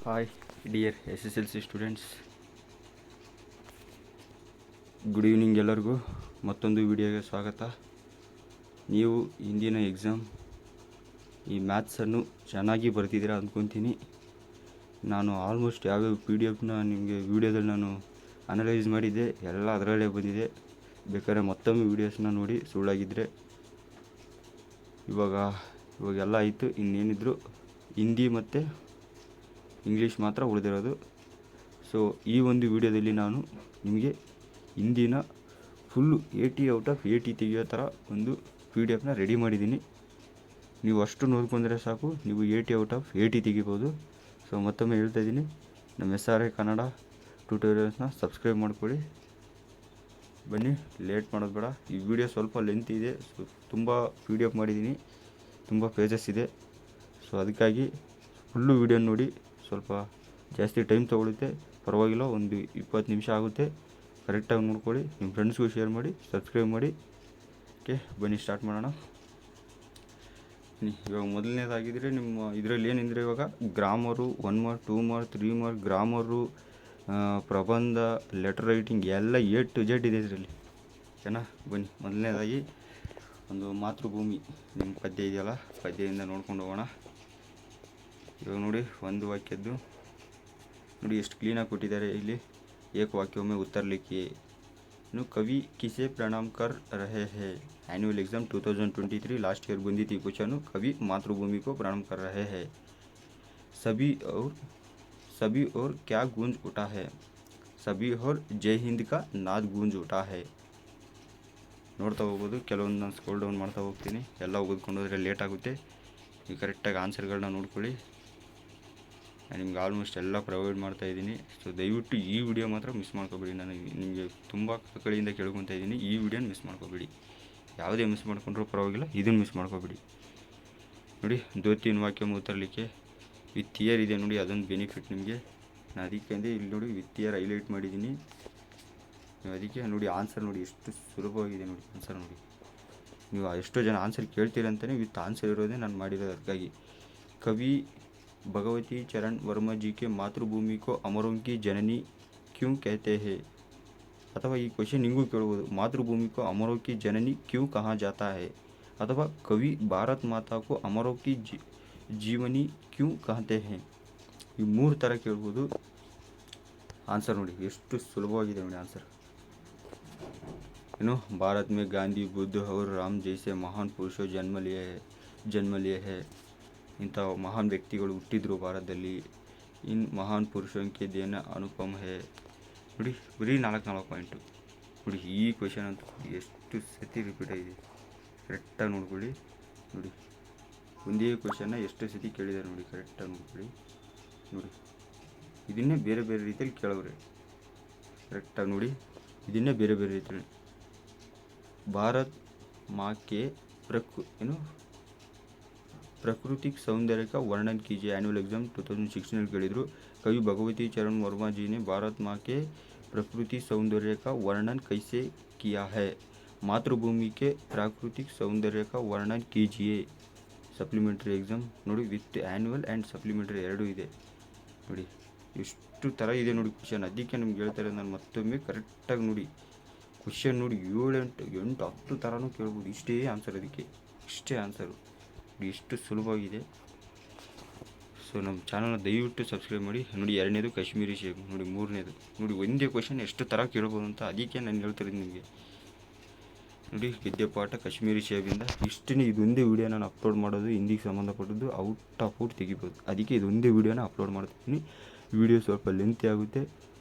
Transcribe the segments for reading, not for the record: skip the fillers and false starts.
Hi dear SSLC students, good evening ಎಲ್ಲರಿಗೂ. ಮತ್ತೊಂದು ವಿಡಿಯೋಗೆ ಸ್ವಾಗತ. ನೀವು ಇಂದಿನ ಎಕ್ಸಾಮ್ ಈ ಮ್ಯಾಥ್ಸನ್ನು ಚೆನ್ನಾಗಿ ಬರ್ತಿದ್ದೀರಾ ಅಂದ್ಕೊತೀನಿ. ನಾನು ಆಲ್ಮೋಸ್ಟ್ ಯಾವ್ಯಾವ PDF ನಿಮಗೆ ವಿಡಿಯೋದಲ್ಲಿ ನಾನು ಅನಲೈಸ್ ಮಾಡಿದ್ದೆ, ಎಲ್ಲ ಅದರಲ್ಲೇ ಬಂದಿದೆ. ಬೇಕಾದ್ರೆ ಮತ್ತೊಮ್ಮೆ ವೀಡಿಯೋಸ್ನ ನೋಡಿ, ಸುಳ್ಳಾಗಿದ್ದರೆ. ಇವಾಗೆಲ್ಲ ಆಯಿತು. ಇನ್ನೇನಿದ್ರು ಹಿಂದಿ ಮತ್ತು ಇಂಗ್ಲೀಷ್ ಮಾತ್ರ ಉಳಿದಿರೋದು. ಸೊ ಈ ಒಂದು ವಿಡಿಯೋದಲ್ಲಿ ನಾನು ನಿಮಗೆ ಹಿಂದಿನ ಫುಲ್ಲು 80/80 ತೆಗೆಯೋ ಥರ ಒಂದು PDF ರೆಡಿ ಮಾಡಿದ್ದೀನಿ. ನೀವು ಅಷ್ಟು ನೋಡ್ಕೊಂಡ್ರೆ ಸಾಕು, ನೀವು 80/80 ತೆಗಿಬೋದು. ಸೊ ಮತ್ತೊಮ್ಮೆ ಹೇಳ್ತಾ ಇದ್ದೀನಿ, ನಮ್ಮ SRA ಕನ್ನಡ ಟ್ಯೂಟೋರಿಯಲ್ಸ್ನ ಸಬ್ಸ್ಕ್ರೈಬ್ ಮಾಡ್ಕೊಳ್ಳಿ. ಬನ್ನಿ, ಲೇಟ್ ಮಾಡೋದು ಬೇಡ. ಈ ವಿಡಿಯೋ ಸ್ವಲ್ಪ ಲೆಂತ್ ಇದೆ. ಸೊ ತುಂಬ PDF ಮಾಡಿದ್ದೀನಿ, ತುಂಬ ಪೇಜಸ್ ಇದೆ. ಸೊ ಅದಕ್ಕಾಗಿ ಫುಲ್ಲು ವಿಡಿಯೋ ನೋಡಿ. ಸ್ವಲ್ಪ ಜಾಸ್ತಿ ಟೈಮ್ ತೊಗೊಳುತ್ತೆ, ಪರವಾಗಿಲ್ಲ. ಒಂದು 20 ನಿಮಿಷ ಆಗುತ್ತೆ. ಕರೆಕ್ಟಾಗಿ ನೋಡ್ಕೊಳ್ಳಿ, ನಿಮ್ಮ ಫ್ರೆಂಡ್ಸ್ಗೂ ಶೇರ್ ಮಾಡಿ, ಸಬ್ಸ್ಕ್ರೈಬ್ ಮಾಡಿ. ಓಕೆ, ಬನ್ನಿ ಸ್ಟಾರ್ಟ್ ಮಾಡೋಣ. ಇವಾಗ ಮೊದಲನೇದಾಗಿದ್ದರೆ ನಿಮ್ಮ ಇದರಲ್ಲಿ ಏನೆಂದರೆ, ಇವಾಗ grammar 1 mark, 2 mark, 3 mark, grammar, ಪ್ರಬಂಧ, ಲೆಟರ್ ರೈಟಿಂಗ್ ಎಲ್ಲ A to Z ಇದೆ ಇದರಲ್ಲಿ. ಓಕೆನಾ? ಬನ್ನಿ, ಮೊದಲನೇದಾಗಿ ಒಂದು ಮಾತೃಭೂಮಿ ನಿಮ್ಮ ಪದ್ಯ ಇದೆಯಲ್ಲ, ಪದ್ಯದಿಂದ ನೋಡ್ಕೊಂಡು ಹೋಗೋಣ. ಇವಾಗ ನೋಡಿ, ಒಂದು ವಾಕ್ಯದ್ದು ನೋಡಿ ಎಷ್ಟು ಕ್ಲೀನಾಗಿ ಕೊಟ್ಟಿದ್ದಾರೆ ಇಲ್ಲಿ. ಏಕ ವಾಕ್ಯೊಮ್ಮೆ ಉತ್ತರ ಲಿಖಿ. ಇನ್ನು ಕವಿ ಕಿಸೆ ಪ್ರಣಾಮ್ ಕರ್ ರಹೆ ಹೇ. ಆ್ಯನ್ಯುವಲ್ ಎಕ್ಸಾಮ್ 2023 ಲಾಸ್ಟ್ ಇಯರ್ ಬಂದಿತ್ತು ಈ ಕ್ವಶನು. ಕವಿ ಮಾತೃಭೂಮಿ को प्रणाम कर रहे हैं. सभी और क्या गूंज उठा है. सभी और जय हिंद का नाद गूंज उठा है. ನೋಡ್ತಾ ಹೋಗ್ಬೋದು. ಕೆಲವೊಂದು ನಾನು ಸ್ಕ್ರೋಲ್ ಡೌನ್ ಮಾಡ್ತಾ ಹೋಗ್ತೀನಿ. ಎಲ್ಲ ಓದ್ಕೊಂಡು ಹೋದರೆ ಲೇಟ್ ಆಗುತ್ತೆ. ನೀವು ಕರೆಕ್ಟಾಗಿ ಆನ್ಸರ್ಗಳನ್ನ ನೋಡ್ಕೊಳ್ಳಿ. ನಾನು ನಿಮ್ಗೆ ಆಲ್ಮೋಸ್ಟ್ ಎಲ್ಲ ಪ್ರೊವೈಡ್ ಮಾಡ್ತಾಯಿದ್ದೀನಿ. ಸೊ ದಯವಿಟ್ಟು ಈ ವಿಡಿಯೋ ಮಾತ್ರ ಮಿಸ್ ಮಾಡ್ಕೋಬೇಡಿ. ನಾನು ನಿಮಗೆ ತುಂಬ ಕಡೆಯಿಂದ ಕೇಳ್ಕೊತಾ ಇದ್ದೀನಿ, ಈ ವಿಡಿಯೋನ ಮಿಸ್ ಮಾಡ್ಕೋಬೇಡಿ. ಯಾವುದೇ ಮಿಸ್ ಮಾಡ್ಕೊಂಡ್ರೂ ಪರವಾಗಿಲ್ಲ, ಇದನ್ನು ಮಿಸ್ ಮಾಡ್ಕೋಬೇಡಿ. ನೋಡಿ, ದೋತಿನ ವಾಕ್ಯ ಉತ್ತರಲಿಕ್ಕೆ ವಿತ್ ಇಯರ್ ಇದೆ ನೋಡಿ, ಅದೊಂದು ಬೆನಿಫಿಟ್ ನಿಮಗೆ. ನಾನು ಅದಕ್ಕೆ ಇಲ್ಲಿ ನೋಡಿ ವಿತ್ ಇಯರ್ ಹೈಲೈಟ್ ಮಾಡಿದ್ದೀನಿ. ನೀವು ಅದಕ್ಕೆ ನೋಡಿ ಆನ್ಸರ್ ನೋಡಿ ಎಷ್ಟು ಸುಲಭವಾಗಿದೆ ನೋಡಿ. ಆನ್ಸರ್ ನೋಡಿ, ನೀವು ಎಷ್ಟೋ ಜನ ಆನ್ಸರ್ ಕೇಳ್ತೀರಂತಲೇ ವಿತ್ ಆನ್ಸರ್ ಇರೋದೇ ನಾನು ಮಾಡಿರೋದು. ಅದಕ್ಕಾಗಿ ಕವಿ भगवती चरण वर्मा जी के मातृभूमि को अमरों की जननी क्यों कहते हैं. ಅಥವಾ ಈ ಕ್ವೆಶ್ಚನ್ ನಿಮಗೂ ಕೇಳ್ಬೋದು, ಮಾತೃಭೂಮಿ को अमरों की जननी क्यों कहा जाता है. ಅಥವಾ ಕವಿ ಭಾರತ್ ಮಾತಾ को अमरों की जीवनी क्यों कहते हैं. ಈ ಮೂರು ಥರ ಕೇಳ್ಬೋದು. ಆನ್ಸರ್ ನೋಡಿ ಎಷ್ಟು ಸುಲಭವಾಗಿದೆ ನೋಡಿ ಆನ್ಸರ್. ಏನು, ಭಾರತ್ में गांधी बुद्ध और राम जैसे महान पुरुषों जन्म लिए है. ಇಂಥ ಮಹಾನ್ ವ್ಯಕ್ತಿಗಳು ಹುಟ್ಟಿದ್ರು ಭಾರತದಲ್ಲಿ. ಇನ್ ಮಹಾನ್ ಪುರುಷಂಕೆ ದೇನ ಅನುಪಮ ಹೇ. ನೋಡಿ, ಬರೀ 4 ಪಾಯಿಂಟು ನೋಡಿ. ಈ ಕ್ವೆಶನ್ ಅಂತೂ ಎಷ್ಟು ಸತಿ ರಿಪೀಟ್ ಆಗಿದೆ, ಕರೆಕ್ಟಾಗಿ ನೋಡ್ಕೊಳ್ಳಿ. ನೋಡಿ, ಒಂದೇ ಕ್ವೆಶನ್ನ ಎಷ್ಟು ಸತಿ ಕೇಳಿದ್ದಾರೆ ನೋಡಿ, ಕರೆಕ್ಟಾಗಿ ನೋಡ್ಕೊಳ್ಳಿ. ನೋಡಿ, ಇದನ್ನೇ ಬೇರೆ ಬೇರೆ ರೀತಿಯಲ್ಲಿ ಕೇಳೋರೆ. ಕರೆಕ್ಟಾಗಿ ನೋಡಿ, ಇದನ್ನೇ ಬೇರೆ ಬೇರೆ ರೀತಿಯಲ್ಲಿ. ಭಾರತ್ ಮಾಕೆ प्राकृतिक सौंदर्य का वर्णन कीजिए. एनुअल एग्जाम 2016 ಕೇಳಿದ್ರು. कवि भगवती चरण वर्मा जी ने भारत माँ के प्रकृति सौंदर्य का वर्णन कैसे किया है. मातृभूमि के प्राकृतिक सौंदर्य का वर्णन कीजिए. सप्लीमेंट्री एग्जाम ನೋಡಿ, ವಿತ್ ಆ್ಯನ್ಯುವಲ್ ಆ್ಯಂಡ್ ಸಪ್ಲಿಮೆಂಟ್ರಿ ಎರಡೂ ಇದೆ ನೋಡಿ. ಎಷ್ಟು ಥರ ಇದೆ ನೋಡಿ ಕ್ವಶನ್. ಅದಕ್ಕೆ ನಿಮ್ಗೆ ಹೇಳ್ತಾರೆ, ನಾನು ಮತ್ತೊಮ್ಮೆ ಕರೆಕ್ಟಾಗಿ ನೋಡಿ ಕ್ವಶನ್ ನೋಡಿ. 7, 8, 10 ಥರನೂ ಕೇಳ್ಬೋದು. ಇಷ್ಟೇ ಆನ್ಸರ್, ಅದಕ್ಕೆ ಇಷ್ಟೇ ಆನ್ಸರು. ಎಷ್ಟು ಸುಲಭವಾಗಿದೆ. ಸೊ ನಮ್ಮ ಚಾನಲ್ನ ದಯವಿಟ್ಟು ಸಬ್ಸ್ಕ್ರೈಬ್ ಮಾಡಿ. ನೋಡಿ, ಎರಡನೇದು ಕಾಶ್ಮೀರಿ ಶೇಪ್ ನೋಡಿ, ಮೂರನೇದು ನೋಡಿ. ಒಂದೇ ಕ್ವಶನ್ ಎಷ್ಟು ಥರ ಕೇಳ್ಬೋದು ಅಂತ ಅದಕ್ಕೆ ನಾನು ಹೇಳ್ತಿರೋದು ನಿಮಗೆ. ನೋಡಿ, ಗದ್ಯಪಾಠ ಕಾಶ್ಮೀರಿ ಶೇಪಿಂದ ಇಷ್ಟೇ. ಇದೊಂದೇ ವೀಡಿಯೋ ನಾನು ಅಪ್ಲೋಡ್ ಮಾಡೋದು ಹಿಂದಿಗೆ ಸಂಬಂಧಪಟ್ಟದ್ದು. ಔಟ್ ತೆಗಿಬೋದು. ಅದಕ್ಕೆ ಇದೊಂದೇ ವೀಡಿಯೋನ ಅಪ್ಲೋಡ್ ಮಾಡ್ತೀನಿ. ವೀಡಿಯೋ ಸ್ವಲ್ಪ ಲೆಂತಿ ಆಗುತ್ತೆ.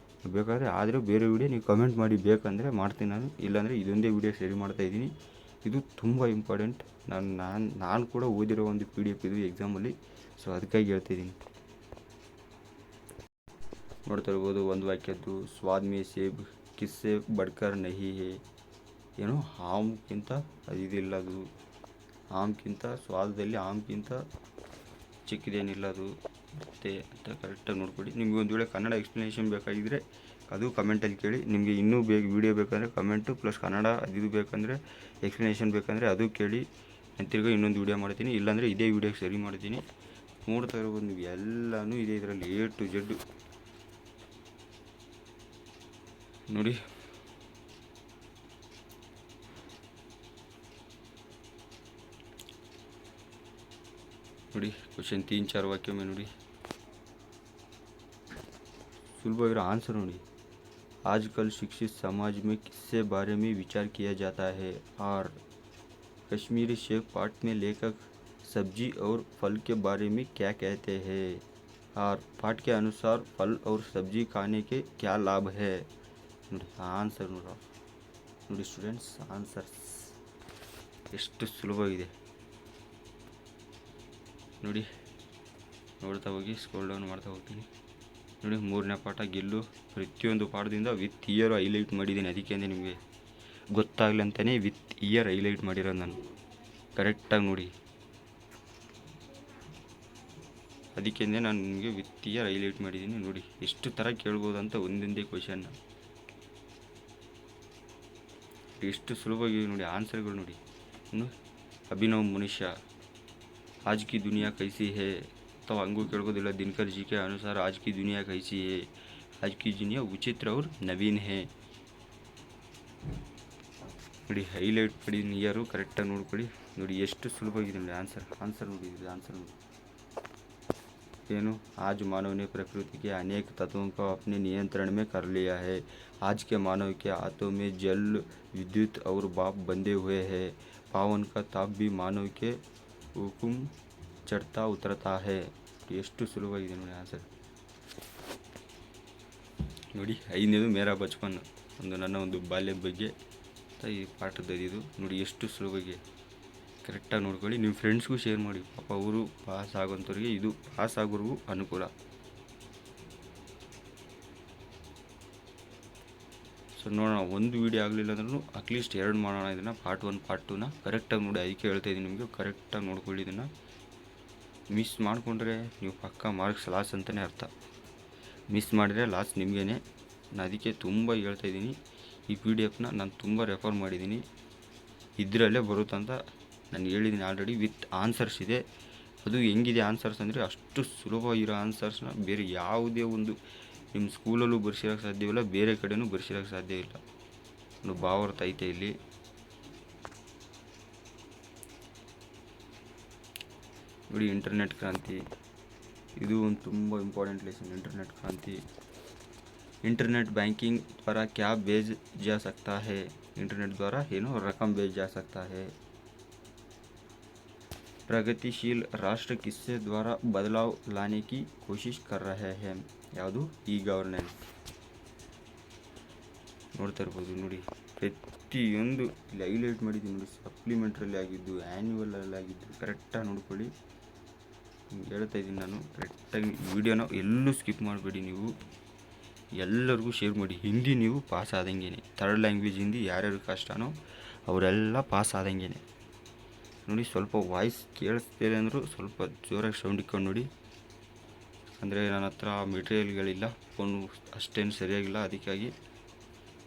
ಬೇಕಾದರೆ ಆದರೆ ಬೇರೆ ವೀಡಿಯೋ ನೀವು ಕಮೆಂಟ್ ಮಾಡಿ, ಬೇಕಂದರೆ ಮಾಡ್ತೀನಿ ನಾನು. ಇಲ್ಲಾಂದರೆ ಇದೊಂದೇ ವೀಡಿಯೋ ಸರಿ ಮಾಡ್ತಾಯಿದ್ದೀನಿ. ಇದು ತುಂಬ ಇಂಪಾರ್ಟೆಂಟ್. ನಾನು ಕೂಡ ಓದಿರೋ ಒಂದು PDF ಇದು ಎಕ್ಸಾಮಲ್ಲಿ. ಸೊ ಅದಕ್ಕಾಗಿ ಹೇಳ್ತಿದ್ದೀನಿ. ನೋಡ್ತಾ ಇರ್ಬೋದು, ಒಂದು ವಾಕ್ಯದ್ದು ಸ್ವಾದ್ ಮೇ ಸೇಬ್ ಕಿಸ್ಸೆ ಬಡ್ಕರ್ ನಹಿ ಹೇ. ಏನು, ಆಮ್ಗಿಂತ ಅದಿದಿಲ್ಲ, ಅದು ಆಮ್ಗಿಂತ ಸ್ವಾದದಲ್ಲಿ ಆಮ್ಗಿಂತ ಚಿಕ್ಕದೇನಿಲ್ಲ ಅದು ಮತ್ತೆ ಅಂತ ಕರೆಕ್ಟಾಗಿ ನೋಡ್ಕೊಡಿ. ನಿಮಗೆ ಒಂದು ವೇಳೆ ಕನ್ನಡ ಎಕ್ಸ್ಪ್ಲನೇಷನ್ ಬೇಕಾಗಿದ್ದರೆ ಅದು ಕಮೆಂಟಲ್ಲಿ ಕೇಳಿ. ನಿಮಗೆ ಇನ್ನೂ ವೀಡಿಯೋ ಬೇಕಂದರೆ ಕಮೆಂಟು ಪ್ಲಸ್ ಕನ್ನಡ ಅದು ಬೇಕಂದರೆ ಎಕ್ಸ್ಪ್ಲನೇಷನ್ ಬೇಕಂದರೆ ಅದು ಕೇಳಿ. ನಾನು ತಿರ್ಗಿ ಇನ್ನೊಂದು ವೀಡಿಯೋ ಮಾಡ್ತೀನಿ. ಇಲ್ಲಾಂದರೆ ಇದೇ ವೀಡಿಯೋಗೆ ಸರಿ ಮಾಡ್ತೀನಿ. ನೋಡ್ತಾ ಇರ್ಬೋದು ನೀವು, ಎಲ್ಲನೂ ಇದೆ ಇದರಲ್ಲಿ A to Z ನೋಡಿ. ನೋಡಿ क्वेश्चन 3-4 वाक्यों में ನೋಡಿ सुलभ आंसर ನೋಡಿ. आजकल शिक्षित समाज में किससे बारे में विचार किया जाता है और कश्मीरी शेफ पाठ में लेखक सब्जी और फल के बारे में क्या कहते हैं और पाठ के अनुसार फल और सब्जी खाने के क्या लाभ है. ನೋಡಿ ಆನ್ಸರ್ ನೋಡಿ ಸ್ಟೂಡೆಂಟ್ಸ್, ಆನ್ಸರ್ಸ್ ಎಷ್ಟು ಸುಲಭವಾಗಿದೆ ನೋಡಿ. ನೋಡ್ತಾ ಹೋಗಿ, ಸ್ಕ್ರೋಲ್ ಡೌನ್ ಮಾಡ್ತಾ ಹೋಗ್ತೀನಿ ನೋಡಿ. 3ನೇ ಪಾಠ ಗೆಲ್ಲು. ಪ್ರತಿಯೊಂದು ಪಾಠದಿಂದ ವಿತ್ ಇಯರ್ ಹೈಲೈಟ್ ಮಾಡಿದ್ದೀನಿ, ಅದಕ್ಕೆ ನಿಮಗೆ ಗೊತ್ತಾಗಲಿ ಅಂತಲೇ ವಿತ್ ಇಯರ್ ಹೈಲೈಟ್ ಮಾಡಿರೋದು ನಾನು. ಕರೆಕ್ಟಾಗಿ ನೋಡಿ, ಅದಕ್ಕೆ ನಾನು ನಿಮಗೆ ವಿತ್ ಇಯರ್ ಹೈಲೈಟ್ ಮಾಡಿದ್ದೀನಿ. ನೋಡಿ ಎಷ್ಟು ಥರ ಕೇಳ್ಬೋದು ಅಂತ ಒಂದೊಂದೇ ಕ್ವಶನ್ ಎಷ್ಟು ಸುಲಭವಾಗಿ ನೋಡಿ. ಆನ್ಸರ್ಗಳು ನೋಡಿ. ಅಭಿನವ್ ಮನುಷ್ಯ, आज की दुनिया कैसी है तो हंगू ಕೇಳ್ಬೋದಿಲ್ಲ. दिनकर जी के अनुसार आज की दुनिया कैसी है, आज की दुनिया विचित्र और नवीन है. ನೋಡಿ ಹೈಲೈಟ್ ಮಾಡಿ ನಿಯರು ಕರೆಕ್ಟಾಗಿ ನೋಡ್ಕೊಳ್ಳಿ. ನೋಡಿ ಎಷ್ಟು ಸುಲಭವಾಗಿದೆ ನೋಡಿ ಆನ್ಸರ್ ನೋಡಿ. ಇದು ಆನ್ಸರ್ ನೋಡಿ ಏನು. आज मानव ने प्रकृति के अनेक तत्वों को अपने नियंत्रण में कर लिया है. आज के मानव के हाथों में जल, विद्युत और भाप बंधे हुए हैं. पावन का ताप भी मानव के ಹುಕುಂ ಚಡ್ತಾ ಉತ್ತರತಾ ಹೇ. ಎಷ್ಟು ಸುಲಭವಾಗಿದೆ ನೋಡಿ ಆನ್ಸರ್ ನೋಡಿ. 5ನೇದು ಮೇರಾ ಬಚ್ಪನ್, ನನ್ನ ಒಂದು ಬಾಲ್ಯದ ಬಗ್ಗೆ ಈ ಪಾಠದ್ದು ನೋಡಿ. ಎಷ್ಟು ಸುಲಭವಾಗಿ ಕರೆಕ್ಟಾಗಿ ನೋಡ್ಕೊಳ್ಳಿ. ನಿಮ್ಮ ಫ್ರೆಂಡ್ಸ್ಗೂ ಶೇರ್ ಮಾಡಿ, ಪಾಪ ಅವರು ಪಾಸ್ ಆಗೋಂಥವ್ರಿಗೆ ಇದು ಪಾಸ್ ಆಗೋರಿಗೂ ಅನುಕೂಲ. ಸೊ ನೋಡೋಣ, ಒಂದು ವೀಡಿಯೋ ಆಗಲಿಲ್ಲ ಅಂದ್ರೂ ಅಟ್ಲೀಸ್ಟ್ 2 ಮಾಡೋಣ. ಇದನ್ನು ಪಾರ್ಟ್ 1 ಪಾರ್ಟ್ 2ನ ಕರೆಕ್ಟಾಗಿ ನೋಡಿ. ಅದಕ್ಕೆ ಹೇಳ್ತಾ ಇದ್ದೀನಿ ನಿಮಗೆ, ಕರೆಕ್ಟಾಗಿ ನೋಡ್ಕೊಳ್ಳಿ. ಇದನ್ನು ಮಿಸ್ ಮಾಡಿಕೊಂಡ್ರೆ ನೀವು ಪಕ್ಕ ಮಾರ್ಕ್ಸ್ ಲಾಸ್ ಅಂತಲೇ ಅರ್ಥ. ಮಿಸ್ ಮಾಡಿದರೆ ಲಾಸ್ ನಿಮಗೇ. ನಾನು ಅದಕ್ಕೆ ತುಂಬ ಹೇಳ್ತಾಯಿದ್ದೀನಿ. ಈ PDF ನಾನು ತುಂಬ ರೆಫರ್ ಮಾಡಿದ್ದೀನಿ, ಇದರಲ್ಲೇ ಬರುತ್ತಂತ ನಾನು ಹೇಳಿದ್ದೀನಿ ಆಲ್ರೆಡಿ. ವಿತ್ ಆನ್ಸರ್ಸ್ ಇದೆ. ಅದು ಹೆಂಗಿದೆ ಆನ್ಸರ್ಸ್ ಅಂದರೆ, ಅಷ್ಟು ಸುಲಭವಾಗಿರೋ ಆನ್ಸರ್ಸ್ನ ಬೇರೆ ಯಾವುದೇ ಒಂದು ನಿಮ್ಮ ಸ್ಕೂಲಲ್ಲೂ ಬರ್ಸಿರೋಕ್ಕೆ ಸಾಧ್ಯವಿಲ್ಲ, ಬೇರೆ ಕಡೆಯೂ ಬರ್ಸಿರೋಕ್ಕೆ ಸಾಧ್ಯ ಇಲ್ಲ. ಒಂದು ಭಾವಾರ್ಥ ಐತೆ ಇಲ್ಲಿ. ನೋಡಿ ಇಂಟರ್ನೆಟ್ ಕ್ರಾಂತಿ, ಇದು ಒಂದು ತುಂಬ ಇಂಪಾರ್ಟೆಂಟ್ ಲೆಸನ್. इंटरनेट क्रांति. इंटरनेट बैंकिंग द्वारा क्या भेज जा सकता है. इंटरनेट द्वारा रकम भेज जा सकता है. प्रगतिशील राष्ट्र किससे द्वारा बदलाव लाने की कोशिश कर रहे हैं. ಯಾವುದು ಈ ಗವರ್ನೆನ್ಸ್. ನೋಡ್ತಾ ಇರ್ಬೋದು ನೋಡಿ, ಪ್ರತಿಯೊಂದು ಇಲ್ಲಿ ಹೈಲೈಟ್ ಮಾಡಿದ್ದೀನಿ ನೋಡಿ. ಸಪ್ಲಿಮೆಂಟ್ರಲ್ಲಿ ಆಗಿದ್ದು, ಆ್ಯನ್ಯುವಲಲ್ಲಿ ಆಗಿದ್ದು ಕರೆಕ್ಟಾಗಿ ನೋಡ್ಕೊಳ್ಳಿ. ಹೇಳ್ತಾ ಇದ್ದೀನಿ ನಾನು ಕರೆಕ್ಟಾಗಿ. ವಿಡಿಯೋನ ಎಲ್ಲೂ ಸ್ಕಿಪ್ ಮಾಡಬೇಡಿ. ನೀವು ಎಲ್ಲರಿಗೂ ಶೇರ್ ಮಾಡಿ. ಹಿಂದಿ ನೀವು ಪಾಸ್ ಆದಂಗೆ, 3rd ಲ್ಯಾಂಗ್ವೇಜ್ ಹಿಂದಿ ಯಾರ್ಯಾರು ಕಷ್ಟನೋ ಅವರೆಲ್ಲ ಪಾಸ್ ಆದಂಗೆ ನೋಡಿ. ಸ್ವಲ್ಪ ವಾಯ್ಸ್ ಕೇಳಿಸ್ತಿದೆ ಅಂದರೂ ಸ್ವಲ್ಪ ಜೋರಾಗಿ ಸೌಂಡ್ ಇಕ್ಕೊಂಡು ನೋಡಿ. ಅಂದರೆ ನನ್ನ ಹತ್ರ ಮೆಟೀರಿಯಲ್ಗಳಿಲ್ಲ, ಫೋನು ಅಷ್ಟೇನು ಸರಿಯಾಗಿಲ್ಲ, ಅದಕ್ಕಾಗಿ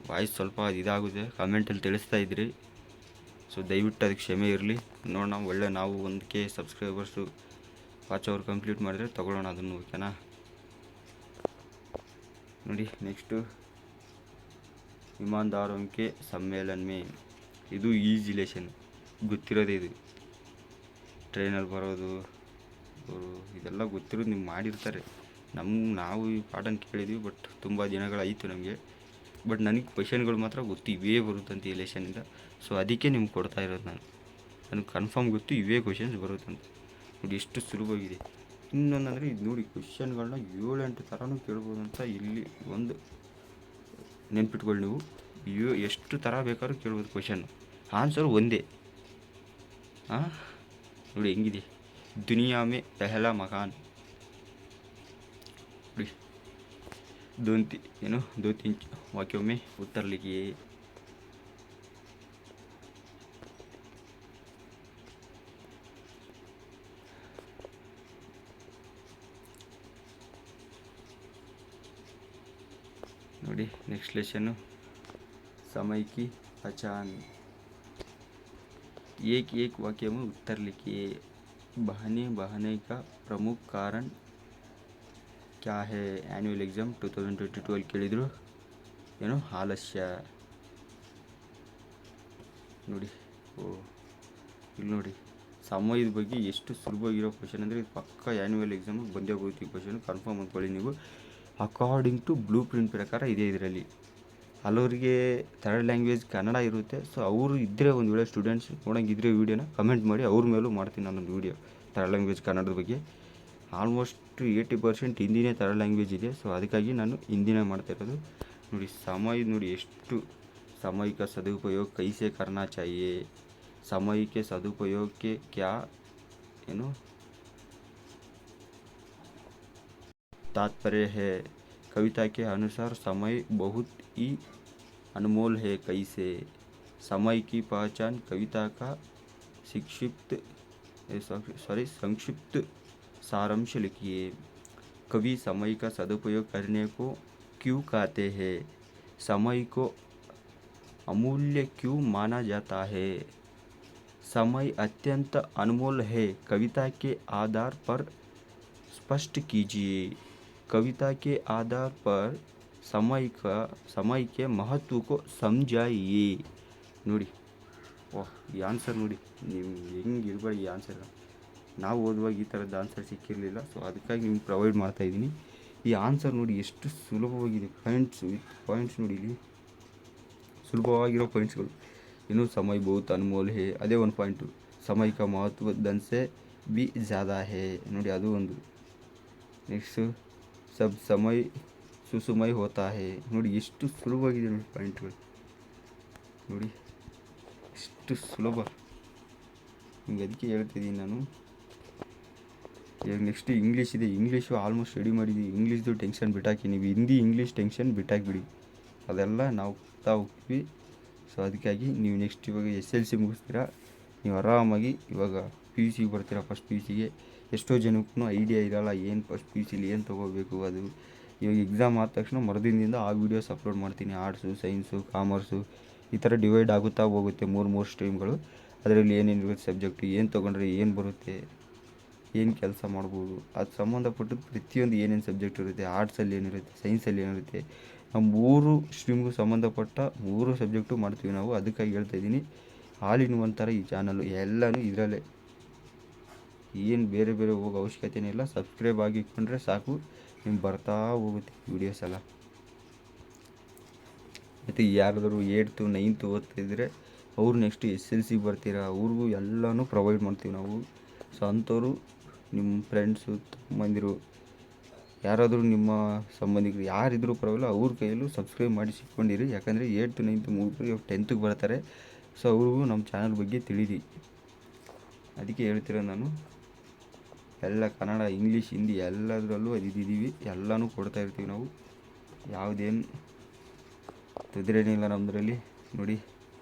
ವಾಯ್ಸ್ ಸ್ವಲ್ಪ ಇದಾಗುತ್ತೆ. ಕಮೆಂಟಲ್ಲಿ ತಿಳಿಸ್ತಾ ಇದ್ರಿ, ಸೊ ದಯವಿಟ್ಟು ಅದಕ್ಕೆ ಕ್ಷಮೆ ಇರಲಿ. ನೋಡೋಣ, ಒಳ್ಳೆ ನಾವು 1K subscribers watch hour complete ಮಾಡಿದ್ರೆ ತೊಗೊಳ್ಳೋಣ ಅದನ್ನು, ಓಕೆನಾ. ನೋಡಿ ನೆಕ್ಸ್ಟು ईमानदारों ಸಮ್ಮೇಳನ ಮೇ. ಇದು ಈಜಿ ಲೆಸನ್, ಗೊತ್ತಿರೋದೇ ಇದು. ಟ್ರೈನಲ್ಲಿ ಬರೋದು ಇದೆಲ್ಲ ಗೊತ್ತಿರೋದು, ನೀವು ಮಾಡಿರ್ತಾರೆ. ನಾವು ಈ ಪಾಠನ ಕೇಳಿದ್ವಿ, ಬಟ್ ತುಂಬ ದಿನಗಳಾಯಿತು ನಮಗೆ. ಬಟ್ ನನಗೆ ಕ್ವೆಶನ್ಗಳು ಮಾತ್ರ ಗೊತ್ತು, ಇವೇ ಬರುತ್ತಂತ ಈ ಲೆಸನಿಂದ. ಸೊ ಅದಕ್ಕೆ ನಿಮ್ಗೆ ಕೊಡ್ತಾ ಇರೋದು ನಾನು. ನನಗೆ ಕನ್ಫರ್ಮ್ ಗೊತ್ತು ಇವೇ ಕ್ವೆಶನ್ಸ್ ಬರುತ್ತಂತ. ನೋಡಿ ಎಷ್ಟು ಸುಲಭವಾಗಿದೆ. ಇನ್ನೊಂದಂದರೆ ಇದು ನೋಡಿ, ಕ್ವೆಶನ್ಗಳನ್ನ 7-8 ಥರನೂ ಕೇಳ್ಬೋದು ಅಂತ ಇಲ್ಲಿ ಒಂದು ನೆನ್ಪಿಟ್ಕೊಳ್ಳಿ. ನೀವು ಎಷ್ಟು ಥರ ಬೇಕಾದ್ರೂ ಕೇಳ್ಬೋದು ಕ್ವೆಶನ್, ಆನ್ಸರ್ ಒಂದೇ. ನೋಡಿ ಹೆಂಗಿದೆ. दुनिया में पहला मकान. दो तीन वाक्यों में उत्तर लिखिए. ನೋಡಿ ನೆಕ್ಸ್ಟ್ ಲೆಸನ್ನು समय की पहचान. एक एक वाक्य में उत्तर लिखिए. बहाने का प्रमुख कारण क्या है ಆ್ಯನ್ಯುವಲ್ ಎಕ್ಸಾಮ್ 2022 ಅಲ್ಲಿ ಕೇಳಿದರು. ಏನು ಆಲಸ್ಯ ನೋಡಿ. ಇಲ್ಲಿ ನೋಡಿ, ಸಮಯದ ಬಗ್ಗೆ ಎಷ್ಟು ಸುಲಭವಾಗಿರೋ ಕ್ವಶನ್ ಅಂದರೆ ಇದು ಪಕ್ಕ ಆ್ಯನ್ಯುವಲ್ ಎಕ್ಸಾಮಿಗೆ ಬಂದೇ ಹೋಗುತ್ತೆ. ಈ ಕ್ವಶನ್ ಕನ್ಫರ್ಮ್ ಅಂದ್ಕೊಳ್ಳಿ ನೀವು. ಅಕಾರ್ಡಿಂಗ್ ಟು ಬ್ಲೂ ಪ್ರಿಂಟ್ ಪ್ರಕಾರ ಇದೆ ಇದರಲ್ಲಿ. ಹಲವರಿಗೆ ಥರ್ಡ್ ಲ್ಯಾಂಗ್ವೇಜ್ ಕನ್ನಡ ಇರುತ್ತೆ. ಸೊ ಅವರು ಇದ್ದರೆ ಒಂದು ವೇಳೆ ಸ್ಟೂಡೆಂಟ್ಸ್ ನೋಡೋಂಗಿದ್ರೆ ವೀಡಿಯೋನ ಕಮೆಂಟ್ ಮಾಡಿ, ಅವ್ರ ಮೇಲೂ ಮಾಡ್ತೀನಿ ನಾನೊಂದು ವೀಡಿಯೋ ಥರ್ಡ್ ಲ್ಯಾಂಗ್ವೇಜ್ ಕನ್ನಡದ ಬಗ್ಗೆ. ಆಲ್ಮೋಸ್ಟ್ 80% ಹಿಂದಿನೇ ಥರ್ಡ್ ಲ್ಯಾಂಗ್ವೇಜ್ ಇದೆ. ಸೊ ಅದಕ್ಕಾಗಿ ನಾನು ಹಿಂದಿನೇ ಮಾಡ್ತಾಯಿರೋದು. ನೋಡಿ ಸಮಯ ನೋಡಿ ಎಷ್ಟು समय का सदुपयोग कैसे करना चाहिए, समय के सदुपयोग के क्या तात्पर्य है. कविता के अनुसार समय बहुत ही अनमोल है. कैसे समय की पहचान कविता का संक्षिप्त सारांश लिखिए. कवि समय का सदुपयोग करने को क्यों कहते हैं, समय को अमूल्य क्यों माना जाता है, समय अत्यंत अनमोल है, कविता के आधार पर स्पष्ट कीजिए. कविता के आधार पर समय के महत्व को समझाइए. ನೋಡಿ ಈ ಆನ್ಸರ್ ನೋಡಿ, ನೀವು ಹೆಂಗಿರ್ಬೇಡಿ. ಈ ಆನ್ಸರ್ ನಾವು ಓದುವಾಗ ಈ ಥರದ್ದು ಆನ್ಸರ್ ಸಿಕ್ಕಿರಲಿಲ್ಲ. ಸೊ ಅದಕ್ಕಾಗಿ ನಿಮ್ಗೆ ಪ್ರೊವೈಡ್ ಮಾಡ್ತಾಯಿದ್ದೀನಿ. ಈ ಆನ್ಸರ್ ನೋಡಿ ಎಷ್ಟು ಸುಲಭವಾಗಿದೆ. ಪಾಯಿಂಟ್ಸ್ ನೋಡಿ, ಇಲ್ಲಿ ಸುಲಭವಾಗಿರೋ ಪಾಯಿಂಟ್ಸ್ಗಳು. ಇನ್ನು ಸಮಯ ಬಹುತ್ ಅನ್ಮೋಲ್ ಹೇ, ಅದೇ ಒಂದು ಪಾಯಿಂಟು. ಸಮಯ ಕ ಮಹತ್ವ ದನ್ ಸೆ ಬಿ ಜ್ಯಾದಾ ಹೇ, ನೋಡಿ ಅದು ಒಂದು. ನೆಕ್ಸ್ಟು ಸಬ್ ಸಮಯ ಸುಸುಮಯ ಹೋತಾ ಹೇ, ನೋಡಿ ಎಷ್ಟು ಸುಲಭವಾಗಿದೆ ನೋಡಿ ಪಾಯಿಂಟ್ಗಳು. ನೋಡಿ ಎಷ್ಟು ಸುಲಭ, ನಿಮ್ಗೆ ಅದಕ್ಕೆ ಹೇಳ್ತಿದ್ದೀನಿ ನಾನು. ಇವಾಗ ನೆಕ್ಸ್ಟ್ ಇಂಗ್ಲೀಷ್ ಇದೆ. ಇಂಗ್ಲೀಷು ಆಲ್ಮೋಸ್ಟ್ ರೆಡಿ ಮಾಡಿದ್ದೀವಿ. ಇಂಗ್ಲೀಷ್ದು ಟೆನ್ಷನ್ ಬಿಟ್ಟಾಕಿ, ನೀವು ಹಿಂದಿ ಇಂಗ್ಲೀಷ್ ಟೆನ್ಷನ್ ಬಿಟ್ಟಾಕಿಬಿಡಿ, ಅದೆಲ್ಲ ನಾವು ಹೋಗ್ತೀವಿ. ಸೊ ಅದಕ್ಕಾಗಿ ನೀವು ನೆಕ್ಸ್ಟ್ ಇವಾಗ SLC ಮುಗಿಸ್ತೀರಾ, ನೀವು ಆರಾಮಾಗಿ ಇವಾಗ PUC ಬರ್ತೀರಾ. ಫಸ್ಟ್ PUCಗೆ ಎಷ್ಟೋ ಜನಕ್ಕೂ ಐಡಿಯಾ ಇರೋಲ್ಲ, ಏನು ಫಸ್ಟ್ PUCಲಿ ಏನು ತೊಗೋಬೇಕು ಅದು. ಇವಾಗ ಎಕ್ಸಾಮ್ ಆದ ತಕ್ಷಣ ಮರುದಿನದಿಂದ ಆ ವೀಡಿಯೋಸ್ ಅಪ್ಲೋಡ್ ಮಾಡ್ತೀನಿ. ಆರ್ಟ್ಸು, ಸೈನ್ಸು, ಕಾಮರ್ಸು ಈ ಥರ ಡಿವೈಡ್ ಆಗುತ್ತಾ ಹೋಗುತ್ತೆ. ಮೂರು ಸ್ಟ್ರೀಮ್ಗಳು. ಅದರಲ್ಲಿ ಏನೇನಿರುತ್ತೆ ಸಬ್ಜೆಕ್ಟು, ಏನು ತೊಗೊಂಡ್ರೆ ಏನು ಬರುತ್ತೆ, ಏನು ಕೆಲಸ ಮಾಡ್ಬೋದು, ಅದು ಸಂಬಂಧಪಟ್ಟದ್ದು ಪ್ರತಿಯೊಂದು ಏನೇನು ಸಬ್ಜೆಕ್ಟ್ ಇರುತ್ತೆ, ಆರ್ಟ್ಸಲ್ಲಿ ಏನಿರುತ್ತೆ, ಸೈನ್ಸಲ್ಲಿ ಏನಿರುತ್ತೆ, ನಾವು 3 ಸ್ಟ್ರೀಮ್ಗೂ ಸಂಬಂಧಪಟ್ಟ 3 ಸಬ್ಜೆಕ್ಟು ಮಾಡ್ತೀವಿ ನಾವು. ಅದಕ್ಕಾಗಿ ಹೇಳ್ತಾಯಿದ್ದೀನಿ, ಆಲ್ ಇನ್ ಒನ್ ಥರ ಈ ಚಾನಲ್ಲು ಎಲ್ಲನೂ ಇದರಲ್ಲೇ. ಏನು ಬೇರೆ ಹೋಗೋ ಅವಶ್ಯಕತೆಯೇ ಇಲ್ಲ. ಸಬ್ಸ್ಕ್ರೈಬ್ ಆಗಿಕೊಂಡ್ರೆ ಸಾಕು, ನಿಮ್ಗೆ ಬರ್ತಾ ಹೋಗುತ್ತೆ ವೀಡಿಯೋಸ್ ಎಲ್ಲ. ಮತ್ತು ಯಾರಾದರೂ 8th 9th ಓದ್ತಿದ್ರೆ ಅವರು ನೆಕ್ಸ್ಟ್ SLC ಬರ್ತೀರಾ, ಅವ್ರಿಗೂ ಎಲ್ಲನೂ ಪ್ರೊವೈಡ್ ಮಾಡ್ತೀವಿ ನಾವು. ಸೊ ಅಂಥವ್ರು ನಿಮ್ಮ ಫ್ರೆಂಡ್ಸು, ತಮ್ಮಂದಿರು, ಯಾರಾದರೂ ನಿಮ್ಮ ಸಂಬಂಧಿಕರು ಯಾರಿದ್ರೂ ಪರವಾಗಿಲ್ಲ, ಅವ್ರ ಕೈಯಲ್ಲೂ ಸಬ್ಸ್ಕ್ರೈಬ್ ಮಾಡಿ ಸಿಕ್ಕೊಂಡಿರಿ. ಯಾಕಂದರೆ 8th 9th ಮುಗಿದ್ರು ಇವಾಗ 10th ಬರ್ತಾರೆ. ಸೊ ಅವ್ರಿಗೂ ನಮ್ಮ ಚಾನಲ್ ಬಗ್ಗೆ ತಿಳಿದಿ. ಅದಕ್ಕೆ ಹೇಳ್ತಿರೋ ನಾನು. ಎಲ್ಲ ಕನ್ನಡ, ಇಂಗ್ಲೀಷ್, ಹಿಂದಿ ಎಲ್ಲದರಲ್ಲೂ ಇದ್ದೀವಿ. ಎಲ್ಲನೂ ಕೊಡ್ತಾ ಇರ್ತೀವಿ ನಾವು. ಯಾವುದೇನು ತೊಂದರೆನಿಲ್ಲ ನಮ್ಮದ್ರಲ್ಲಿ. ನೋಡಿ,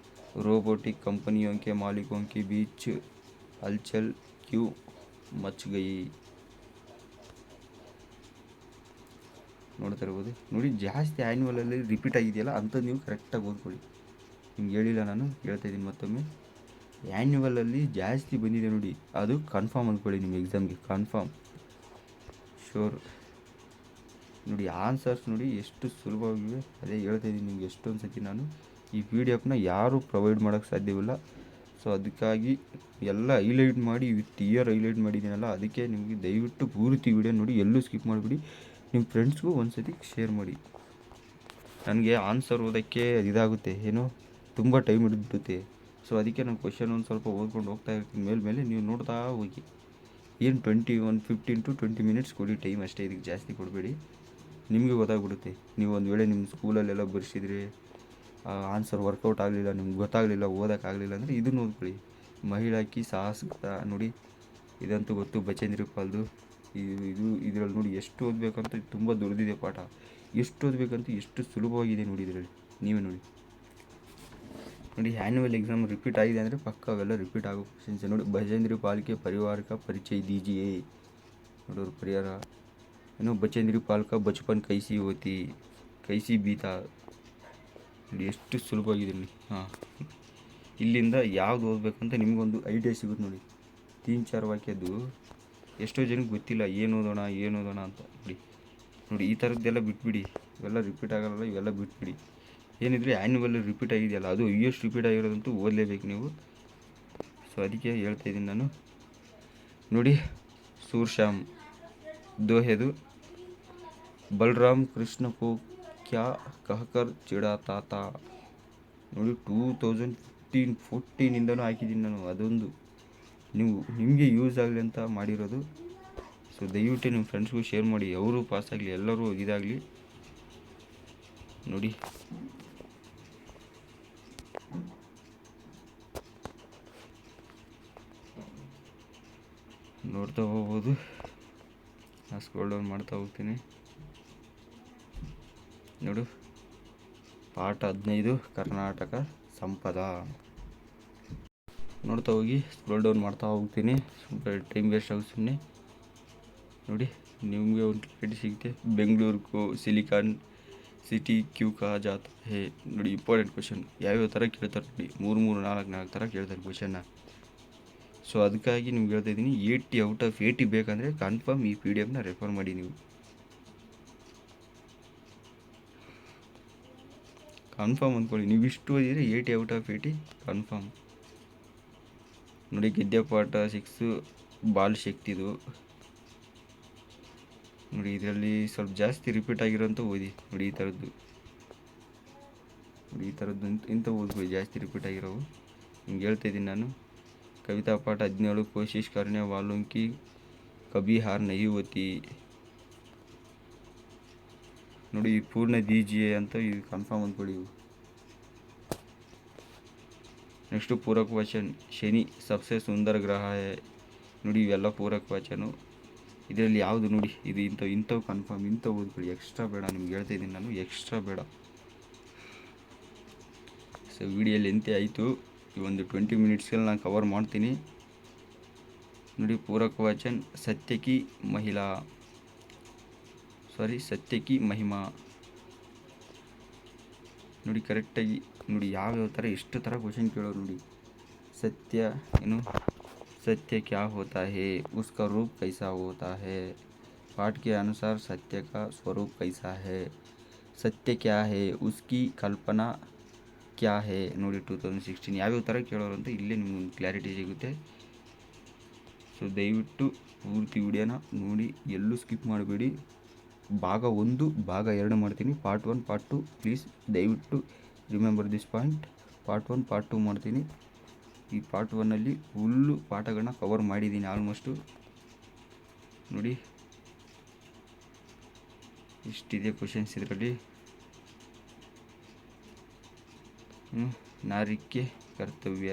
रोबोटिक कंपनियों के मालिकों के बीच हलचल क्यों मच गई. ನೋಡ್ತಾ ಇರ್ಬೋದು ನೋಡಿ, ಜಾಸ್ತಿ ಆ್ಯನ್ಯುವಲಲ್ಲಿ ರಿಪೀಟ್ ಆಗಿದೆಯಲ್ಲ ಅಂಥದ್ದು ನೀವು ಕರೆಕ್ಟಾಗಿ ಓದ್ಕೊಳ್ಳಿ. ನಿಮ್ಗೆ ಹೇಳಿಲ್ಲ, ನಾನು ಹೇಳ್ತಾಯಿದ್ದೀನಿ ಮತ್ತೊಮ್ಮೆ. ಆ್ಯನ್ಯುವಲಲ್ಲಿ ಜಾಸ್ತಿ ಬಂದಿದೆ ನೋಡಿ, ಅದು ಕನ್ಫರ್ಮ್ ಅಂದ್ಕೊಳ್ಳಿ. ನಿಮ್ಮ ಎಕ್ಸಾಮ್ಗೆ ಕನ್ಫರ್ಮ್ ಶೋರ್. ನೋಡಿ ಆನ್ಸರ್ಸ್ ನೋಡಿ ಎಷ್ಟು ಸುಲಭವಾಗಿವೆ. ಅದೇ ಹೇಳ್ತಾಯಿದ್ದೀನಿ ನಿಮ್ಗೆ ಎಷ್ಟೊಂದು ಸತಿ. ನಾನು ಈ PDF ಯಾರೂ ಪ್ರೊವೈಡ್ ಮಾಡೋಕ್ಕೆ ಸಾಧ್ಯವಿಲ್ಲ. ಸೊ ಅದಕ್ಕಾಗಿ ಎಲ್ಲ ಹೈಲೈಟ್ ಮಾಡಿ ವಿತ್ ಇಯರ್ ಹೈಲೈಟ್ ಮಾಡಿದ್ದೀನಲ್ಲ, ಅದಕ್ಕೆ ನಿಮಗೆ ದಯವಿಟ್ಟು ಪೂರ್ತಿ ವೀಡಿಯೋ ನೋಡಿ, ಎಲ್ಲೂ ಸ್ಕಿಪ್ ಮಾಡಿಬಿಡಿ. ನಿಮ್ಮ ಫ್ರೆಂಡ್ಸ್ಗೂ ಒಂದು ಸತಿ ಶೇರ್ ಮಾಡಿ. ನನಗೆ ಆನ್ಸರ್ ಓದೋಕ್ಕೆ ಇದಾಗುತ್ತೆ, ಏನೋ ತುಂಬ ಟೈಮ್ ಹಿಡಿದ್ಬಿಡುತ್ತೆ. ಸೊ ಅದಕ್ಕೆ ನಾನು ಕ್ವಶನ್ ಒಂದು ಸ್ವಲ್ಪ ಓದ್ಕೊಂಡು ಹೋಗ್ತಾ ಇರ್ತೀನಿ ಮೇಲೆ ನೀವು ನೋಡ್ತಾ ಹೋಗಿ. ಏನು 15 to 20 ಮಿನಿಟ್ಸ್ ಕೊಡಿ ಟೈಮ್ ಅಷ್ಟೇ, ಇದಕ್ಕೆ ಜಾಸ್ತಿ ಕೊಡಬೇಡಿ. ನಿಮಗೆ ಗೊತ್ತಾಗ್ಬಿಡುತ್ತೆ. ನೀವು ಒಂದು ವೇಳೆ ನಿಮ್ಮ ಸ್ಕೂಲಲ್ಲೆಲ್ಲ ಬರ್ಸಿದ್ರೆ ಆನ್ಸರ್ ವರ್ಕೌಟ್ ಆಗಲಿಲ್ಲ, ನಿಮ್ಗೆ ಗೊತ್ತಾಗಲಿಲ್ಲ, ಓದೋಕ್ಕಾಗಲಿಲ್ಲ ಅಂದರೆ ಇದನ್ನು ಓದ್ಕೊಳ್ಳಿ. ಮಹಿಳಾ ಕಿ ಸಾಹಸ ನೋಡಿ, ಇದಂತೂ ಗೊತ್ತು, ಬಚೇಂದ್ರಿ ಪಾಲ್ದು. ಇದರಲ್ಲಿ ನೋಡಿ ಎಷ್ಟು ಓದಬೇಕಂತ, ತುಂಬ ದೊಡ್ಡದಿದೆ ಪಾಠ. ಎಷ್ಟು ಓದಬೇಕಂತ ಎಷ್ಟು ಸುಲಭವಾಗಿದೆ ನೋಡಿ ಇದರಲ್ಲಿ. ನೀವೇ ನೋಡಿ. ಆ್ಯನ್ಯುವಲ್ ಎಕ್ಸಾಮ್ ರಿಪೀಟ್ ಆಗಿದೆ ಅಂದರೆ ಪಕ್ಕ ಅವೆಲ್ಲ ರಿಪೀಟ್ ಆಗೋ ಕ್ವಶನ್ಸ್. ನೋಡಿ, ಬಚೇಂದ್ರಿ ಪಾಲ್ के परिवार का परिचय दीजिए. ನೋಡೋರು ಪರಿಹಾರ ಏನು, ಬಚೇಂದ್ರಿ ಪಾಲ್ का बचपन कैसी बीता. ನೋಡಿ ಎಷ್ಟು ಸುಲಭವಾಗಿದೆ ನೋಡಿ. ಇಲ್ಲಿಂದ ಯಾವ್ದು ಓದಬೇಕಂತ ನಿಮಗೊಂದು ಐಡಿಯಾ ಸಿಗುತ್ತೆ ನೋಡಿ. ತೀನ್ 4 ವಾಕ್ಯದ್ದು ಎಷ್ಟೋ ಜನಕ್ಕೆ ಗೊತ್ತಿಲ್ಲ, ಏನು ಓದೋಣ ಅಂತ. ನೋಡಿ ಈ ಥರದ್ದೆಲ್ಲ ಬಿಟ್ಬಿಡಿ, ಇವೆಲ್ಲ ರಿಪೀಟ್ ಆಗೋಲ್ಲ, ಇವೆಲ್ಲ ಬಿಟ್ಬಿಡಿ. ಏನಿದ್ರೆ ಆ್ಯನ್ಯುವಲ್ ರಿಪೀಟ್ ಆಗಿದೆಯಲ್ಲ, ಅದು ಎಷ್ಟು ರಿಪೀಟ್ ಆಗಿರೋದಂತೂ ಓದಲೇಬೇಕು ನೀವು. ಸೊ ಅದಕ್ಕೆ ಹೇಳ್ತಾಯಿದ್ದೀನಿ ನಾನು. ನೋಡಿ, ಸೂರ್ಶ್ಯಾಮ್ ದೋಹೆದು ಬಲರಾಮ್ ಕೃಷ್ಣ ಕೋ ಕ್ಯಾ ಕಹಕರ್ ಚಿಡಾತಾ ತಾ. ನೋಡಿ 2014 ಹಾಕಿದ್ದೀನಿ ನಾನು. ಅದೊಂದು ನಿಮಗೆ ಯೂಸ್ ಆಗಲಿ ಅಂತ ಮಾಡಿರೋದು. ಸೊ ದಯವಿಟ್ಟು ನಿಮ್ಮ ಫ್ರೆಂಡ್ಸ್ಗೂ ಶೇರ್ ಮಾಡಿ, ಅವರು ಪಾಸಾಗಲಿ, ಎಲ್ಲರೂ ಇದಾಗಲಿ. ನೋಡಿ ನೋಡ್ತಾ ಹೋಗ್ಬೋದು. ನಾನು ಸ್ಕ್ರೋಲ್ ಡೌನ್ ಮಾಡ್ತಾ ಹೋಗ್ತೀನಿ. ನೋಡು, ಪಾಠ 15 ಕರ್ನಾಟಕ ಸಂಪದ. ನೋಡ್ತಾ ಹೋಗಿ, ಸ್ಕ್ರೋಲ್ ಡೌನ್ ಮಾಡ್ತಾ ಹೋಗ್ತೀನಿ. ಟೈಮ್ ವೇಸ್ಟ್ ಆಗುತ್ತೆ ಸುಮ್ಮನೆ. ನೋಡಿ, ನಿಮಗೆ ಒಂದು ಕ್ಲಾರಿಟಿ ಸಿಗುತ್ತೆ. ಬೆಂಗಳೂರು ಸಿಲಿಕಾನ್ ಸಿಟಿ ಕ್ಯೂ ಕಾ ಜಾತಾ ಹೇ. ನೋಡಿ, ಇಂಪಾರ್ಟೆಂಟ್ ಕ್ವಶನ್ ಯಾವ್ಯಾವ ಥರ ಕೇಳ್ತಾರೆ ನೋಡಿ. 3 ಥರ ಕೇಳ್ತಾರೆ ಕ್ವಶನ್ನ. ಸೊ ಅದಕ್ಕಾಗಿ ನಿಮ್ಗೆ ಹೇಳ್ತಾ ಇದ್ದೀನಿ, 80 ಔಟ್ ಆಫ್ 80 ಬೇಕಂದರೆ ಕನ್ಫರ್ಮ್ ಈ PDF ರೆಫರ್ ಮಾಡಿ. ನೀವು ಕನ್ಫರ್ಮ್ ಅಂದ್ಕೊಳ್ಳಿ, ನೀವು ಇಷ್ಟು ಓದಿದರೆ 80 ಔಟ್ ಆಫ್ 80 ಕನ್ಫರ್ಮ್. ನೋಡಿ, ಗದ್ಯಪಾಠ 6 ಬಾಲ್ ಶಕ್ತಿದು. ನೋಡಿ, ಇದರಲ್ಲಿ ಸ್ವಲ್ಪ ಜಾಸ್ತಿ ರಿಪೀಟ್ ಆಗಿರೋಂಥ ಓದಿ. ನೋಡಿ ಈ ಥರದ್ದು ಇಂಥ ಓದ್ಬೋದು, ಜಾಸ್ತಿ ರಿಪೀಟ್ ಆಗಿರೋವು. ನಿಮ್ಗೆ ಹೇಳ್ತಾಯಿದ್ದೀನಿ ನಾನು. ಕವಿತಾ ಪಾಠ 17 ಕೋಶಿಶ್ ಕರ್ನೆ ವಾಲೋಂ ಕಿ ಕಭಿ ಹಾರ್ ನಹೀ ಹೋತಿ. ನೋಡಿ, ಪೂರ್ಣ ದೀಜಿಯೇ ಅಂತ ಇದು ಕನ್ಫರ್ಮ್ ಅಂದ್ಕೊಳ್ಳಿ. ನೆಕ್ಸ್ಟು ಪೂರಕ ವಚನ, ಶನಿ ಸಬ್ಸೆ ಸುಂದರ ಗ್ರಹ ಹೇ. ನೋಡಿ, ಇವೆಲ್ಲ ಪೂರಕ ವಚನ. ಇದರಲ್ಲಿ ಯಾವುದು ನೋಡಿ, ಇದು ಇಂಥವು ಕನ್ಫರ್ಮ್, ಇಂಥವು ಓದ್ಕೊಳ್ಳಿ. ಎಕ್ಸ್ಟ್ರಾ ಬೇಡ, ನಿಮ್ಗೆ ಹೇಳ್ತಾಯಿದ್ದೀನಿ ನಾನು, ಎಕ್ಸ್ಟ್ರಾ ಬೇಡ. ಸೊ ವಿಡಿಯೋ ಲೆಂತಿ ಆಯಿತು. ಈ ಒಂದು 20 ಮಿನಿಟ್ಸ್ಗಳಲ್ಲಿ ನಾನು ಕವರ್ ಮಾಡ್ತೀನಿ. ನೋಡಿ, ಪೂರಕ ವಚನ ಸತ್ಯ ಕಿ ಮಹಿಮಾ. ನೋಡಿ ಕರೆಕ್ಟಾಗಿ ನೋಡಿ, ಯಾವ್ಯಾವ ಥರ ಎಷ್ಟು ಥರ ಕ್ವಶನ್ ಕೇಳೋರು ನೋಡಿ. सत्य क्या होता है, उसका रूप कैसा होता है, पाठ के अनुसार सत्य का स्वरूप कैसा है, सत्य क्या है, उसकी कल्पना क्या है. ನೋಡಿ 2016 ಯಾವ್ಯಾವ ಥರ ಕೇಳೋರು ಅಂತ ಇಲ್ಲೇ ನಿಮ್ಗೆ ಕ್ಲಾರಿಟಿ ಸಿಗುತ್ತೆ. ಸೊ ದಯವಿಟ್ಟು ಪೂರ್ತಿ ವಿಡಿಯೋನ ನೋಡಿ, ಎಲ್ಲೂ ಸ್ಕಿಪ್ ಮಾಡಬೇಡಿ. ಭಾಗ 1 ಭಾಗ 2 ಮಾಡ್ತೀನಿ. ಪಾರ್ಟ್ 1 ಪಾರ್ಟ್ 2 ಪ್ಲೀಸ್ ದಯವಿಟ್ಟು remember this point. Part 1 part 2 ಮಾಡ್ತೀನಿ. ಈ ಪಾರ್ಟ್ 1ಅಲ್ಲಿ ಫುಲ್ಲು ಪಾಠಗಳನ್ನ ಕವರ್ ಮಾಡಿದ್ದೀನಿ ಆಲ್ಮೋಸ್ಟು. ನೋಡಿ, ಇಷ್ಟಿದೆ ಕ್ವಶನ್ಸ್ ಇದರಲ್ಲಿ. ನಾಗರಿಕೆ ಕರ್ತವ್ಯ,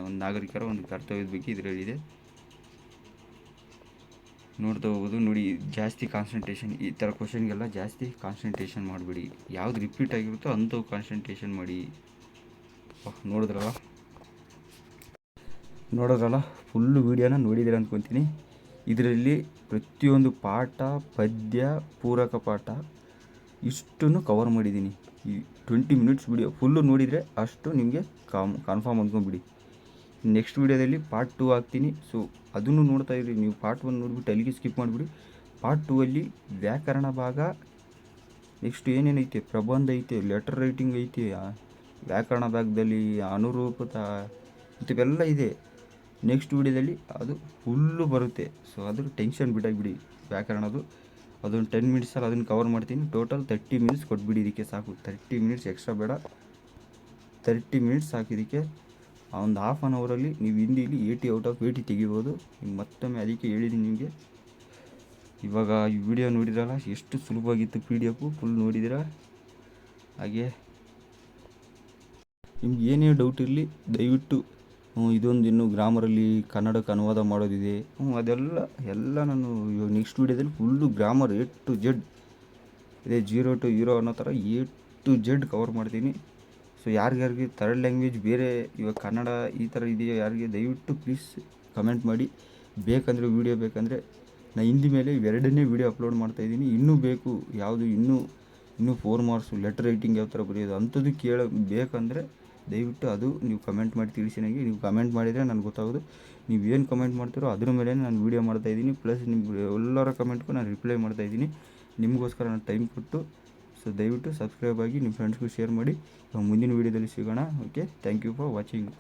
ಒಂದು ನಾಗರಿಕರ ಒಂದು ಕರ್ತವ್ಯದ ಬಗ್ಗೆ ಇದರಲ್ಲಿದೆ. ನೋಡ್ತಾ ಹೋಗೋದು. ನೋಡಿ, ಜಾಸ್ತಿ ಕಾನ್ಸಂಟ್ರೇಷನ್, ಈ ಥರ ಕ್ವಶನ್ಗೆಲ್ಲ ಜಾಸ್ತಿ ಕಾನ್ಸಂಟ್ರೇಷನ್ ಮಾಡಿಬಿಡಿ. ಯಾವ್ದು ರಿಪೀಟ್ ಆಗಿರುತ್ತೋ ಅಂಥವು ಕಾನ್ಸಂಟ್ರೇಷನ್ ಮಾಡಿ. ನೋಡಿದ್ರಲ್ಲ ಫುಲ್ಲು ವೀಡಿಯೋನ ನೋಡಿದ್ದೀರ ಅಂದ್ಕೊತೀನಿ. ಇದರಲ್ಲಿ ಪ್ರತಿಯೊಂದು ಪಾಠ, ಪದ್ಯ, ಪೂರಕ ಪಾಠ ಇಷ್ಟನ್ನು ಕವರ್ ಮಾಡಿದ್ದೀನಿ. ಈ 20 ಮಿನಿಟ್ಸ್ ವಿಡಿಯೋ ಫುಲ್ಲು ನೋಡಿದರೆ ಅಷ್ಟು ನಿಮಗೆ ಕನ್ಫರ್ಮ್ ಅಂದ್ಕೊಂಬಿಡಿ. ನೆಕ್ಸ್ಟ್ ವೀಡಿಯೋದಲ್ಲಿ ಪಾರ್ಟ್ 2 ಹಾಕ್ತೀನಿ. ಸೊ ಅದನ್ನು ನೋಡ್ತಾ ಇರಿ. ನೀವು ಪಾರ್ಟ್ 1 ನೋಡಿಬಿಟ್ಟು ಅಲ್ಲಿಗೆ ಸ್ಕಿಪ್ ಮಾಡಿಬಿಡಿ. ಪಾರ್ಟ್ 2ಅಲ್ಲಿ ವ್ಯಾಕರಣ ಭಾಗ, ನೆಕ್ಸ್ಟ್ ಏನೇನೈತೆ, ಪ್ರಬಂಧ ಐತೆ, ಲೆಟರ್ ರೈಟಿಂಗ್ ಐತೆ, ವ್ಯಾಕರಣ ಭಾಗದಲ್ಲಿ ಅನುರೂಪತ ಇಂಥವೆಲ್ಲ ಇದೆ. ನೆಕ್ಸ್ಟ್ ವೀಡಿಯೋದಲ್ಲಿ ಅದು ಫುಲ್ಲು ಬರುತ್ತೆ. ಸೊ ಅದ್ರ ಟೆನ್ಷನ್ ಬಿಡಾಗಿಬಿಡಿ. ವ್ಯಾಕರಣದು ಅದೊಂದು 10 ಮಿನಿಟ್ಸಲ್ಲಿ ಅದನ್ನು ಕವರ್ ಮಾಡ್ತೀನಿ. ಟೋಟಲ್ 30 ಮಿನಿಟ್ಸ್ ಕೊಟ್ಬಿಡಿ, ಇದಕ್ಕೆ ಸಾಕು. 30 ಮಿನಿಟ್ಸ್ ಎಕ್ಸ್ಟ್ರಾ ಬೇಡ, 30 ಮಿನಿಟ್ಸ್ ಸಾಕು ಇದಕ್ಕೆ. ಒಂದು ಹಾಫ್ ಆನ್ ಅವರಲ್ಲಿ ನೀವು ಹಿಂದಿಲಿ 80 ಔಟ್ ಆಫ್ 80 ತೆಗಿಬೋದು. ಮತ್ತೊಮ್ಮೆ ಅದಕ್ಕೆ ಹೇಳಿದ್ದೀನಿ ನಿಮಗೆ. ಇವಾಗ ಈ ವಿಡಿಯೋ ನೋಡಿದ್ರಲ್ಲ ಎಷ್ಟು ಸುಲಭವಾಗಿತ್ತು. PDF full ನೋಡಿದಿರ. ಹಾಗೆ ನಿಮ್ಗೆ ಏನೇ ಡೌಟ್ ಇರಲಿ ದಯವಿಟ್ಟು ಇದೊಂದು ಇನ್ನೂ ಗ್ರಾಮರಲ್ಲಿ ಕನ್ನಡಕ್ಕೆ ಅನುವಾದ ಮಾಡೋದಿದೆ. ಅದೆಲ್ಲ ನಾನು ಇವಾಗ ನೆಕ್ಸ್ಟ್ ವೀಡಿಯೋದಲ್ಲಿ full grammar A to Z ಇದೇ 0 to hero ಅನ್ನೋ ಥರ A to Z ಕವರ್ ಮಾಡ್ತೀನಿ. ಸೊ ಯಾರಿಗಾರಿಗೆ ಥರ್ಡ್ ಲ್ಯಾಂಗ್ವೇಜ್ ಬೇರೆ ಇವಾಗ ಕನ್ನಡ ಈ ಥರ ಇದೆಯೋ ಯಾರಿಗೆ ದಯವಿಟ್ಟು ಪ್ಲೀಸ್ ಕಮೆಂಟ್ ಮಾಡಿ. ಬೇಕಂದರೆ ವೀಡಿಯೋ ಬೇಕಂದರೆ ನಾನು ಹಿಂದಿ ಮೇಲೆ ಇವೆರಡನ್ನೇ ವೀಡಿಯೋ ಅಪ್ಲೋಡ್ ಮಾಡ್ತಾಯಿದ್ದೀನಿ. ಇನ್ನೂ ಬೇಕು ಯಾವುದು ಇನ್ನೂ 4 ಮಾರ್ಕ್ಸು ಲೆಟರ್ ರೈಟಿಂಗ್ ಯಾವ ಥರ ಬರೆಯೋದು ಅಂಥದ್ದು ಬೇಕಂದರೆ ದಯವಿಟ್ಟು ಅದು ನೀವು ಕಮೆಂಟ್ ಮಾಡಿ ತಿಳಿಸಿ ನನಗೆ. ನೀವು ಕಮೆಂಟ್ ಮಾಡಿದರೆ ನನಗೆ ಗೊತ್ತಾಗೋದು ನೀವು ಏನು ಕಮೆಂಟ್ ಮಾಡ್ತೀರೋ ಅದ್ರ ಮೇಲೆ ನಾನು ವೀಡಿಯೋ ಮಾಡ್ತಾಯಿದ್ದೀನಿ. ಪ್ಲಸ್ ನಿಮ್ಮ ಎಲ್ಲರ ಕಮೆಂಟ್ಗೂ ನಾನು ರಿಪ್ಲೈ ಮಾಡ್ತಾಯಿದ್ದೀನಿ. ನಿಮಗೋಸ್ಕರ ನಾನು ಟೈಮ್ ಕೊಟ್ಟು. ಸೊ ದಯವಿಟ್ಟು ಸಬ್ಸ್ಕ್ರೈಬ್ ಆಗಿ ನಿಮ್ಮ ಫ್ರೆಂಡ್ಸ್ಗೂ ಶೇರ್ ಮಾಡಿ. ಮುಂದಿನ ವೀಡಿಯೋದಲ್ಲಿ ಸಿಗೋಣ. Okay, thank you for watching.